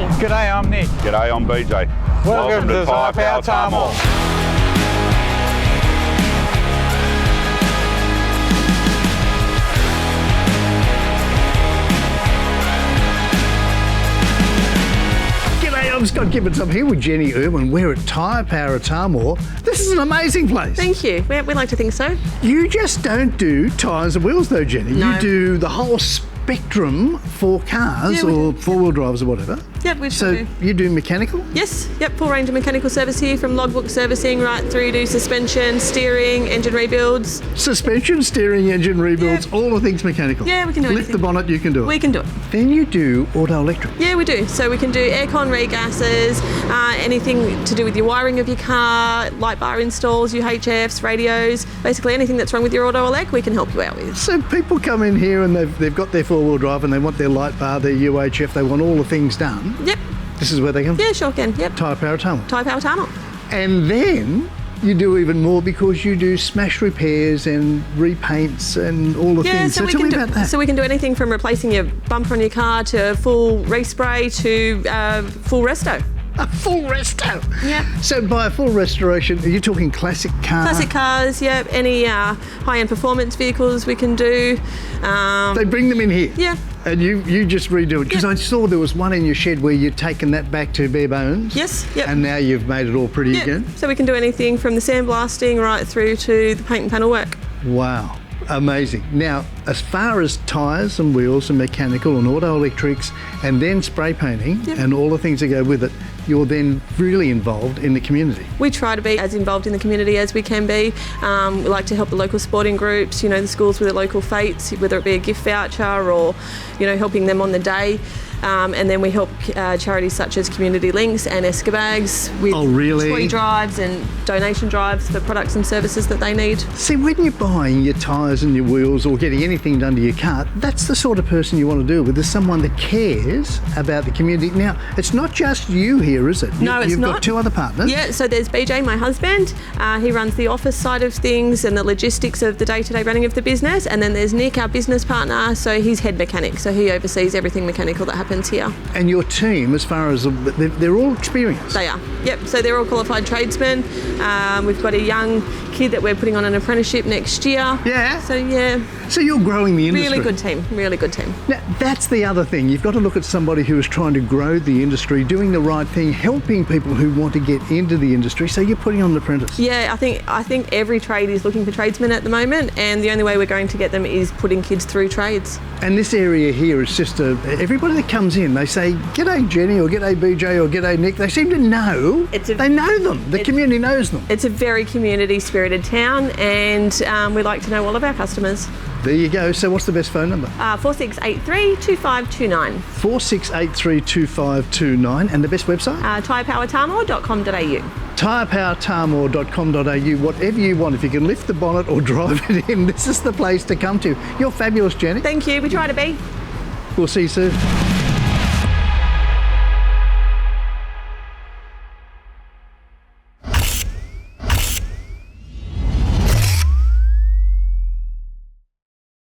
Jenny. G'day, I'm Nick. G'day, I'm BJ. Welcome to Tyrepower Tahmoor. G'day, I'm Scott Gibbons. I'm here with Jenny Irwin. We're at Tyrepower Tahmoor. This is an amazing place. Thank you. We like to think so. You just don't do tyres and wheels though, Jenny. No. You do the whole spectrum for cars or four-wheel drives or whatever. Yep, we So do. you do mechanical? Yes, yep, full range of mechanical service here, from logbook servicing right through to suspension, steering, engine rebuilds. Suspension, steering, engine rebuilds, all the things mechanical. Yeah, we can do Lift anything. the bonnet, you can do it. We can do it. Then you do auto electric. Yeah, we do. So we can do aircon, regases, anything to do with your wiring of your car, light bar installs, UHFs, radios, basically anything that's wrong with your auto elec, we can help you out with. So people come in here and they've got their four-wheel drive and they want their light bar, their UHF, they want all the things done. Yep. This is where they come. Yeah, sure can. Yep. Tyrepower Tahmoor. Tyrepower Tahmoor. And then you do even more because you do smash repairs and repaints and all the things. So tell me about that. So we can do anything from replacing your bumper on your car to full respray to full resto. A full resto. Yep. So by a full restoration, are you talking classic car? Classic cars, yep. Any high-end performance vehicles we can do. They bring them in here. Yeah. And you just redo it. Because Yep. I saw there was one in your shed where you'd taken that back to bare bones. Yes, yep. And now you've made it all pretty Yep. again. So we can do anything from the sandblasting right through to the paint and panel work. Wow. Amazing. Now, as far as tyres and wheels and mechanical and auto electrics and then spray painting Yep. and all the things that go with it, you're then really involved in the community. We try to be as involved in the community as we can be. We like to help the local sporting groups, the schools with their local fetes, whether it be a gift voucher or, helping them on the day. And then we help charities such as Community Links and Escabags with Oh, really? toy drives and donation drives for products and services that they need. See, when you're buying your tyres and your wheels or getting anything done to your car, that's the sort of person you want to deal with. There's someone that cares about the community. Now, it's not just you here, is it? No, it's You've not. got two other partners. Yeah, so there's BJ, my husband. He runs the office side of things and the logistics of the day-to-day running of the business. And then there's Nick, our business partner. So he's head mechanic. So he oversees everything mechanical that happens here. And your team, as far as they're all experienced. They are. Yep. So they're all qualified tradesmen. We've got a young kid that we're putting on an apprenticeship next year. Yeah. So yeah. So you're growing the industry. Really good team. Really good team. Now, that's the other thing. You've got to look at somebody who is trying to grow the industry, doing the right thing, helping people who want to get into the industry. So you're putting on an apprentice. Yeah, I think every trade is looking for tradesmen at the moment, and the only way we're going to get them is putting kids through trades. And this area here is just everybody that comes in, they say, "G'day Jenny," or "G'day BJ," or "G'day Nick." They seem to know. They know them. The community knows them. It's a very community-spirited town, and we like to know all of our customers. There you go. So what's the best phone number? 4683-2529. 4683-2529. And the best website? tyrepowertahmoor.com.au. tyrepowertahmoor.com.au. Whatever you want. If you can lift the bonnet or drive it in, this is the place to come to. You're fabulous, Jenny. Thank you. We try to be. We'll see you soon.